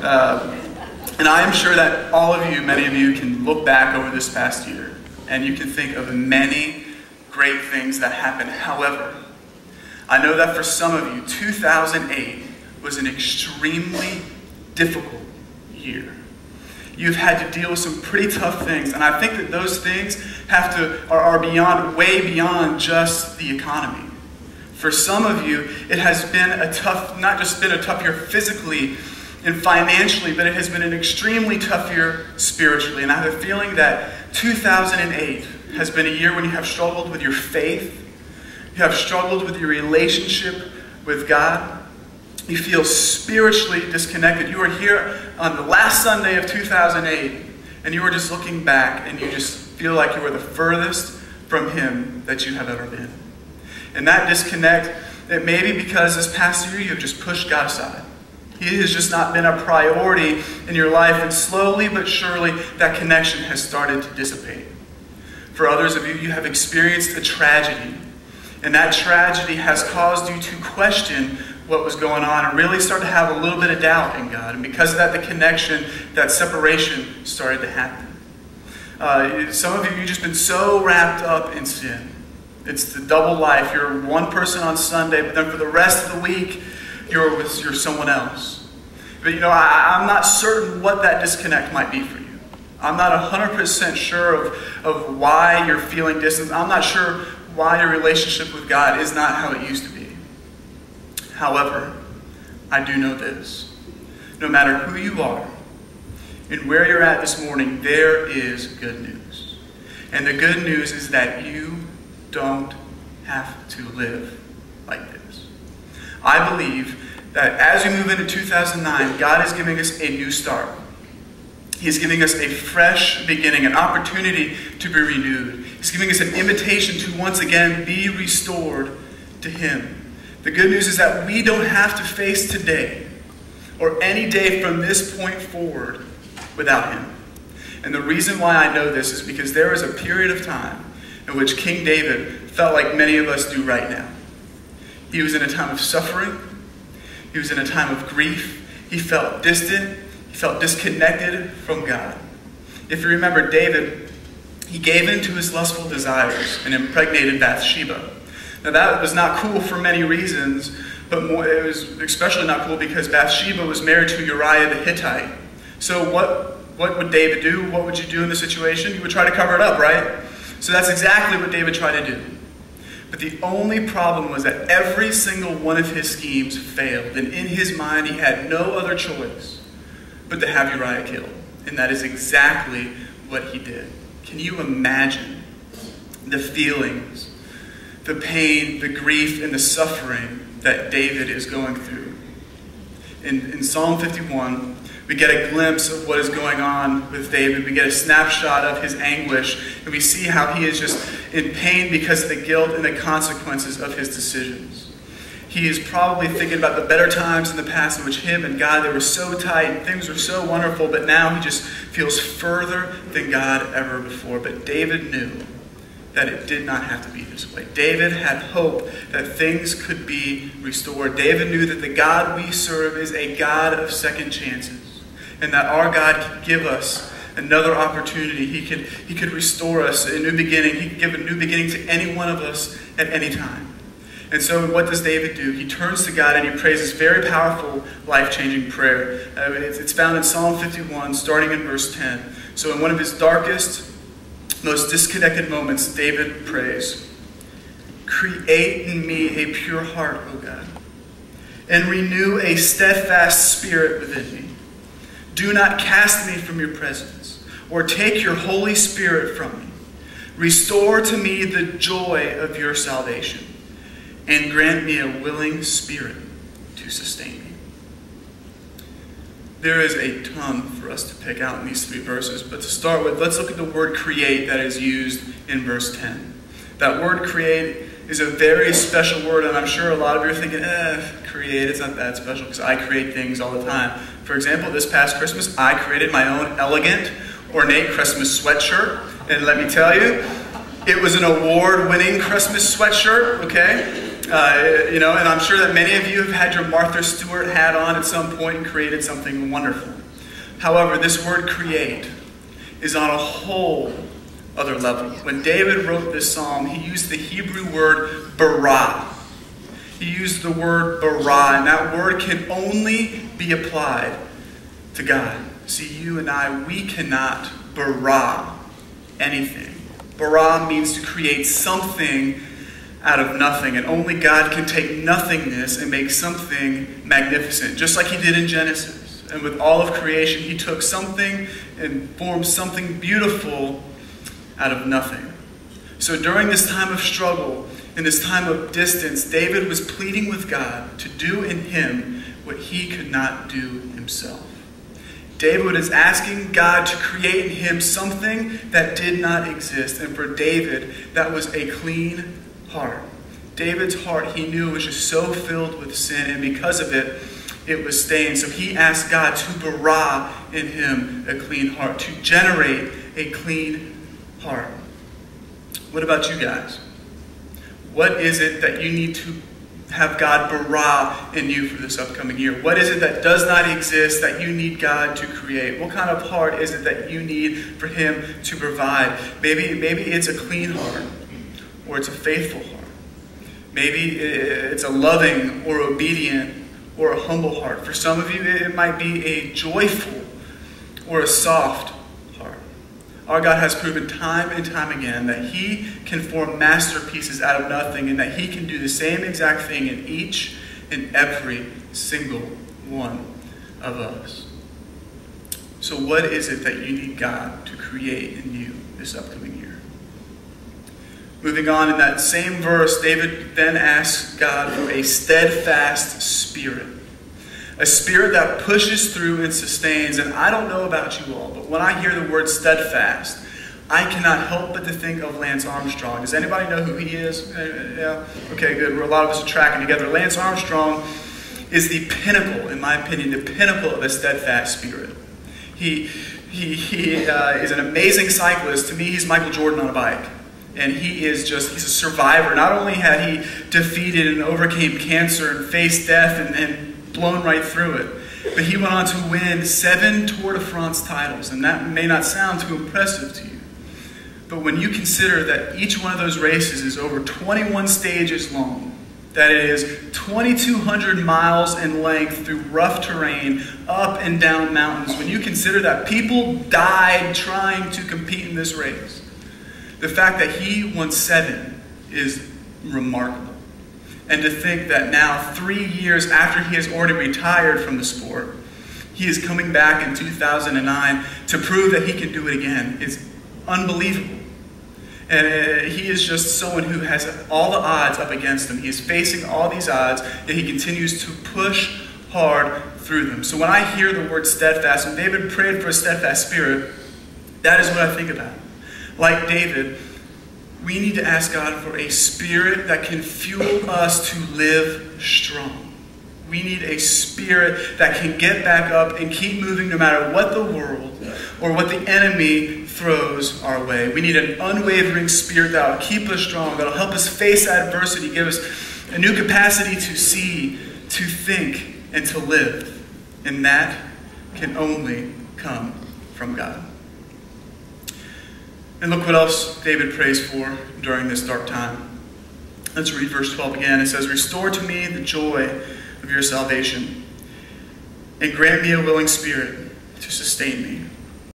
And I am sure that all of you, many of you, can look back over this past year and you can think of many great things that happened. However, I know that for some of you, 2008 was an extremely difficult year. You've had to deal with some pretty tough things, and I think that those things are beyond, way beyond just the economy. For some of you, it has been a tough, not just been a tough year physically and financially, but it has been an extremely tough year spiritually. And I have a feeling that 2008 has been a year when you have struggled with your faith, you have struggled with your relationship with God. You feel spiritually disconnected. You are here on the last Sunday of 2008, and you are just looking back, and you just feel like you are the furthest from Him that you have ever been. And that disconnect, it may be because this past year you have just pushed God aside. He has just not been a priority in your life, and slowly but surely that connection has started to dissipate. For others of you, you have experienced a tragedy, and that tragedy has caused you to question what was going on and really start to have a little bit of doubt in God. And because of that, the connection, that separation started to happen. Some of you, you've just been so wrapped up in sin. It's the double life. You're one person on Sunday, but then for the rest of the week, you're someone else. But I'm not certain what that disconnect might be for you. I'm not 100% sure of why you're feeling distant. I'm not sure why your relationship with God is not how it used to be. However, I do know this. No matter who you are and where you're at this morning, there is good news. And the good news is that you don't have to live like this. I believe that as we move into 2009, God is giving us a new start. He's giving us a fresh beginning, an opportunity to be renewed. He's giving us an invitation to once again be restored to Him. The good news is that we don't have to face today or any day from this point forward without Him. And the reason why I know this is because there is a period of time in which King David felt like many of us do right now. He was in a time of suffering. He was in a time of grief. He felt distant. He felt disconnected from God. If you remember David, he gave in to his lustful desires and impregnated Bathsheba. Now that was not cool for many reasons, but it was especially not cool because Bathsheba was married to Uriah the Hittite. So what would David do? What would you do in this situation? You would try to cover it up, right? So that's exactly what David tried to do. But the only problem was that every single one of his schemes failed. And in his mind, he had no other choice but to have Uriah killed. And that is exactly what he did. Can you imagine the feelings, the pain, the grief, and the suffering that David is going through? In Psalm 51, we get a glimpse of what is going on with David. We get a snapshot of his anguish, and we see how he is just in pain because of the guilt and the consequences of his decisions. He is probably thinking about the better times in the past in which him and God, they were so tight and things were so wonderful, but now he just feels further than God ever before. But David knew that it did not have to be this way. David had hope that things could be restored. David knew that the God we serve is a God of second chances, and that our God can give us another opportunity. He could restore us, a new beginning. He could give a new beginning to any one of us at any time. And so what does David do? He turns to God and he prays this very powerful, life-changing prayer. It's found in Psalm 51, starting in verse 10. So in one of his darkest, most disconnected moments, David prays, "Create in me a pure heart, O God, and renew a steadfast spirit within me. Do not cast me from your presence, or take your Holy Spirit from me. Restore to me the joy of your salvation, and grant me a willing spirit to sustain me." There is a ton for us to pick out in these three verses, but to start with, let's look at the word create that is used in verse 10. That word create is a very special word, and I'm sure a lot of you are thinking, create, it's not that special because I create things all the time. For example, this past Christmas, I created my own elegant, ornate Christmas sweatshirt, and let me tell you, it was an award-winning Christmas sweatshirt, okay? And I'm sure that many of you have had your Martha Stewart hat on at some point and created something wonderful. However, this word create is on a whole other level. When David wrote this psalm, he used the Hebrew word bara. He used the word bara, and that word can only be applied to God. See, you and I, we cannot bara anything. Bara means to create something out of nothing, and only God can take nothingness and make something magnificent, just like he did in Genesis. And with all of creation, he took something and formed something beautiful out of nothing. So during this time of struggle, in this time of distance, David was pleading with God to do in him what he could not do himself. David is asking God to create in him something that did not exist. And for David, that was a clean heart. David's heart, he knew, was just so filled with sin, and because of it, it was stained. So he asked God to bara in him a clean heart, to generate a clean heart. What about you guys? What is it that you need to have God bara in you for this upcoming year? What is it that does not exist that you need God to create? What kind of heart is it that you need for him to provide? Maybe it's a clean heart, or it's a faithful heart. Maybe it's a loving or obedient or a humble heart. For some of you, it might be a joyful or a soft heart. Our God has proven time and time again that he can form masterpieces out of nothing, and that he can do the same exact thing in each and every single one of us. So what is it that you need God to create in you this upcoming year? Moving on, in that same verse, David then asks God for a steadfast spirit. A spirit that pushes through and sustains. And I don't know about you all, but when I hear the word steadfast, I cannot help but to think of Lance Armstrong. Does anybody know who he is? Yeah? Okay, good. A lot of us are tracking together. Lance Armstrong is the pinnacle, in my opinion, the pinnacle of a steadfast spirit. He is an amazing cyclist. To me, he's Michael Jordan on a bike. And he's a survivor. Not only had he defeated and overcame cancer and faced death and blown right through it, but he went on to win 7 Tour de France titles. And that may not sound too impressive to you. But when you consider that each one of those races is over 21 stages long, that it is 2,200 miles in length through rough terrain, up and down mountains, when you consider that people died trying to compete in this race, the fact that he won 7 is remarkable. And to think that now, 3 years after he has already retired from the sport, he is coming back in 2009 to prove that he can do it again is unbelievable. And he is just someone who has all the odds up against him. He is facing all these odds, yet he continues to push hard through them. So when I hear the word steadfast, and David prayed for a steadfast spirit, that is what I think about. Like David, we need to ask God for a spirit that can fuel us to live strong. We need a spirit that can get back up and keep moving no matter what the world or what the enemy throws our way. We need an unwavering spirit that will keep us strong, that will help us face adversity, give us a new capacity to see, to think, and to live. And that can only come from God. And look what else David prays for during this dark time. Let's read verse 12 again. It says, "Restore to me the joy of your salvation, and grant me a willing spirit to sustain me.